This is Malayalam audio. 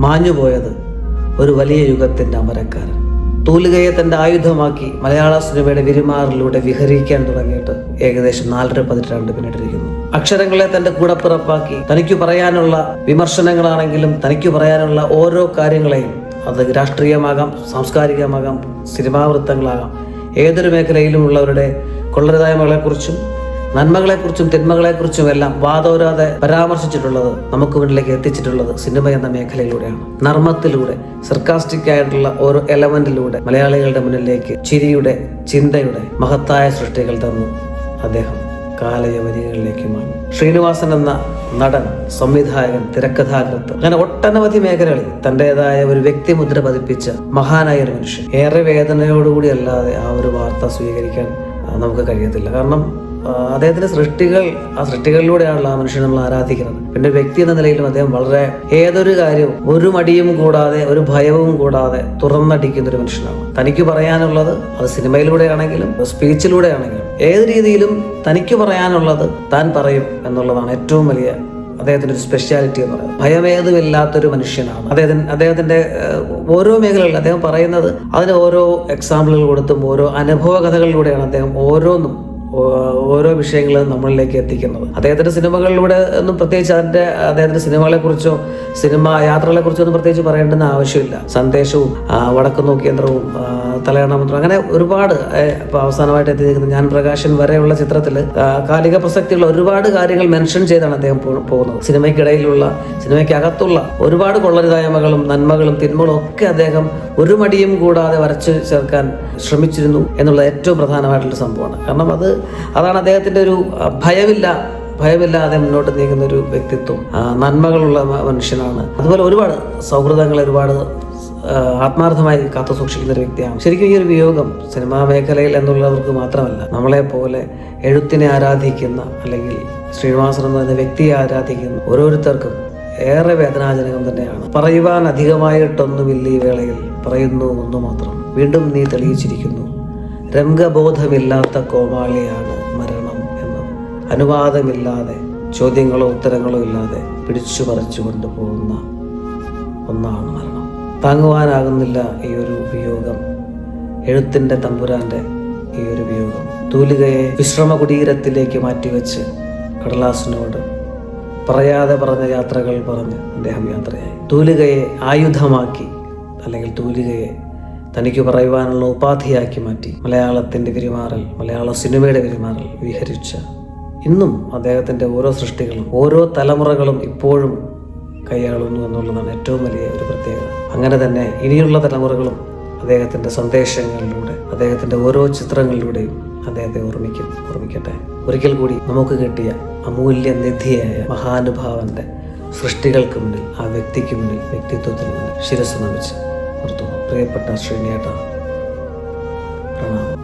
മാഞ്ഞുപോയത് ഒരു വലിയ യുഗത്തിൻ്റെ അമരക്കാരൻ. തൂലികയെ തൻ്റെ ആയുധമാക്കി മലയാള സിനിമയുടെ വിരുമാറിലൂടെ വിഹരിക്കാൻ തുടങ്ങിയിട്ട് ഏകദേശം 4.5 പതിറ്റാണ്ട് പിന്നിട്ടിരിക്കുന്നു. അക്ഷരങ്ങളെ തൻ്റെ കൂടപ്പിറപ്പാക്കി തനിക്ക് പറയാനുള്ള വിമർശനങ്ങളാണെങ്കിലും തനിക്ക് പറയാനുള്ള ഓരോ കാര്യങ്ങളെയും, അത് രാഷ്ട്രീയമാകാം, സാംസ്കാരികമാകാം, സിനിമാ വൃത്തങ്ങളാകാം, ഏതൊരു മേഖലയിലുമുള്ളവരുടെ കൊള്ളരുതായ്മകളെക്കുറിച്ചും നന്മകളെക്കുറിച്ചും തിന്മകളെക്കുറിച്ചും എല്ലാം വാദോരാതെ പരാമർശിച്ചിട്ടുള്ളത്, നമുക്ക് മുന്നിലേക്ക് എത്തിച്ചിട്ടുള്ളത് സിനിമ എന്ന മേഖലയിലൂടെയാണ്. നർമ്മത്തിലൂടെ, സർക്കാസ്റ്റിക് ആയിട്ടുള്ള ഓരോ എലമെന്റിലൂടെ മലയാളികളുടെ മുന്നിലേക്ക് ചിരിയുടെ, ചിന്തയുടെ മഹത്തായ സൃഷ്ടികൾ തന്നു അദ്ദേഹം കാലയവനികളിലേക്ക് മാറി. ശ്രീനിവാസൻ എന്ന നടൻ, സംവിധായകൻ, തിരക്കഥാകൃത്ത്, അങ്ങനെ ഒട്ടനവധി മേഖലകളിൽ തൻ്റെതായ ഒരു വ്യക്തിമുദ്ര പതിപ്പിച്ച മഹാനായ ഒരു മനുഷ്യൻ. ഏറെ വേദനയോടുകൂടി അല്ലാതെ ആ ഒരു വാർത്ത സ്വീകരിക്കാൻ നമുക്ക് കഴിയത്തില്ല. കാരണം അദ്ദേഹത്തിന്റെ സൃഷ്ടികളിലൂടെയാണല്ലോ ആ മനുഷ്യനെ നമ്മൾ ആരാധിക്കുന്നത്. പിന്നെ വ്യക്തി എന്ന നിലയിലും അദ്ദേഹം വളരെ ഏതൊരു കാര്യവും ഒരു മടിയും കൂടാതെ, ഒരു ഭയവും കൂടാതെ തുറന്നടിക്കുന്ന ഒരു മനുഷ്യനാണ്. തനിക്ക് പറയാനുള്ളത് അത് സിനിമയിലൂടെ ആണെങ്കിലും സ്പീച്ചിലൂടെ ആണെങ്കിലും ഏത് രീതിയിലും തനിക്ക് പറയാനുള്ളത് താൻ പറയും എന്നുള്ളതാണ് ഏറ്റവും വലിയ അദ്ദേഹത്തിന്റെ ഒരു സ്പെഷ്യാലിറ്റി എന്ന് പറയുന്നത്. ഭയമേതുമില്ലാത്തൊരു മനുഷ്യനാണ് അദ്ദേഹത്തിന്റെ ഓരോ മേഖലകളിൽ അദ്ദേഹം പറയുന്നത്. അതിന് ഓരോ എക്സാമ്പിളുകൾ കൊടുത്തും ഓരോ അനുഭവ കഥകളിലൂടെയാണ് അദ്ദേഹം ഓരോ വിഷയങ്ങളും നമ്മളിലേക്ക് എത്തിക്കുന്നത്. അദ്ദേഹത്തിന്റെ സിനിമകളിലൂടെ ഒന്നും പ്രത്യേകിച്ച് അദ്ദേഹത്തിന്റെ സിനിമകളെക്കുറിച്ചോ സിനിമ യാത്രകളെക്കുറിച്ചോ ഒന്നും പ്രത്യേകിച്ച് പറയേണ്ടുന്ന ആവശ്യമില്ല. സന്ദേശവും വടക്കുനോക്കി യന്ത്രവും തലയണമന്ത്രം, അങ്ങനെ ഒരുപാട് ഇപ്പൊ അവസാനമായിട്ട് എത്തിയിരിക്കുന്ന ഞാൻ പ്രകാശൻ വരെയുള്ള ചിത്രത്തിൽ കാലിക പ്രസക്തിയുള്ള ഒരുപാട് കാര്യങ്ങൾ മെൻഷൻ ചെയ്താണ് അദ്ദേഹം പോകുന്നത്. സിനിമയ്ക്കിടയിലുള്ള, സിനിമയ്ക്കകത്തുള്ള ഒരുപാട് കൊള്ളരുതായ്മകളും നന്മകളും തിന്മകളും ഒക്കെ അദ്ദേഹം ഒരു മടിയും കൂടാതെ വരച്ചു ചേർക്കാൻ ശ്രമിച്ചിരുന്നു എന്നുള്ളത് ഏറ്റവും പ്രധാനമായിട്ടുള്ള സംഭവമാണ്. കാരണം അതാണ് അദ്ദേഹത്തിന്റെ ഒരു ഭയമില്ലാതെ മുന്നോട്ട് നീങ്ങുന്ന ഒരു വ്യക്തിത്വം, നന്മകളുള്ള മനുഷ്യനാണ്. അതുപോലെ ഒരുപാട് സൗഹൃദങ്ങളെ ഒരുപാട് ആത്മാർത്ഥമായി കാത്തു സൂക്ഷിക്കുന്ന ഒരു വ്യക്തിയാണ്. ശരിക്കും ഈ ഒരു വിയോഗം സിനിമാ മേഖലയിൽ എന്നുള്ളവർക്ക് മാത്രമല്ല, നമ്മളെ പോലെ എഴുത്തിനെ ആരാധിക്കുന്ന, അല്ലെങ്കിൽ ശ്രീനിവാസൻ എന്ന് പറയുന്ന വ്യക്തിയെ ആരാധിക്കുന്ന ഓരോരുത്തർക്കും ഏറെ വേദനാജനകം തന്നെയാണ്. പറയുവാൻ അധികമായിട്ടൊന്നുമില്ല ഈ വേളയിൽ, പറയുന്നു ഒന്നു മാത്രം, വീണ്ടും നീ തെളിയിച്ചിരിക്കുന്നു, രംഗബോധമില്ലാത്ത കോമാളിയാണ് മരണം എന്നത്. അനുവാദമില്ലാതെ, ചോദ്യങ്ങളോ ഉത്തരങ്ങളോ ഇല്ലാതെ പിടിച്ചു പറിച്ചു കൊണ്ടുപോകുന്ന ഒന്നാണ് മരണം. താങ്ങുവാനാകുന്നില്ല ഈ ഒരു വിയോഗം, എഴുത്തിൻ്റെ തമ്പുരാൻ്റെ ഈ ഒരു വിയോഗം. തൂലികയെ വിശ്രമ കുടീരത്തിലേക്ക് മാറ്റിവെച്ച് കടലാസിനോട് പറയാതെ പറഞ്ഞ യാത്രകൾ പറഞ്ഞ് അദ്ദേഹം യാത്രയായി. തൂലികയെ ആയുധമാക്കി, അല്ലെങ്കിൽ തൂലികയെ തനിക്ക് പറയുവാനുള്ള ഉപാധിയാക്കി മാറ്റി മലയാളത്തിൻ്റെ വിരിമാറിൽ, മലയാള സിനിമയുടെ വിരിമാറിൽ വിഹരിച്ച, ഇന്നും അദ്ദേഹത്തിൻ്റെ ഓരോ സൃഷ്ടികളും ഓരോ തലമുറകളും ഇപ്പോഴും കൈയാളുന്നു എന്നുള്ളതാണ് ഏറ്റവും വലിയ ഒരു പ്രത്യേകത. അങ്ങനെ തന്നെ ഇനിയുള്ള തലമുറകളും അദ്ദേഹത്തിൻ്റെ സന്ദേശങ്ങളിലൂടെ, അദ്ദേഹത്തിൻ്റെ ഓരോ ചിത്രങ്ങളിലൂടെയും അദ്ദേഹത്തെ ഓർമ്മിക്കട്ടെ. ഒരിക്കൽ കൂടി നമുക്ക് കിട്ടിയ അമൂല്യ നിധിയായ മഹാനുഭാവന്റെ സൃഷ്ടികൾക്ക് മുന്നിൽ, ആ വ്യക്തിക്ക് മുന്നിൽ, വ്യക്തിത്വത്തിന് മുന്നിൽ ശിരസ്സ് നമിച്ച് നിർത്തുന്നു. പ്രിയപ്പെട്ട ശ്രീനേട്ട, പ്രണാമം.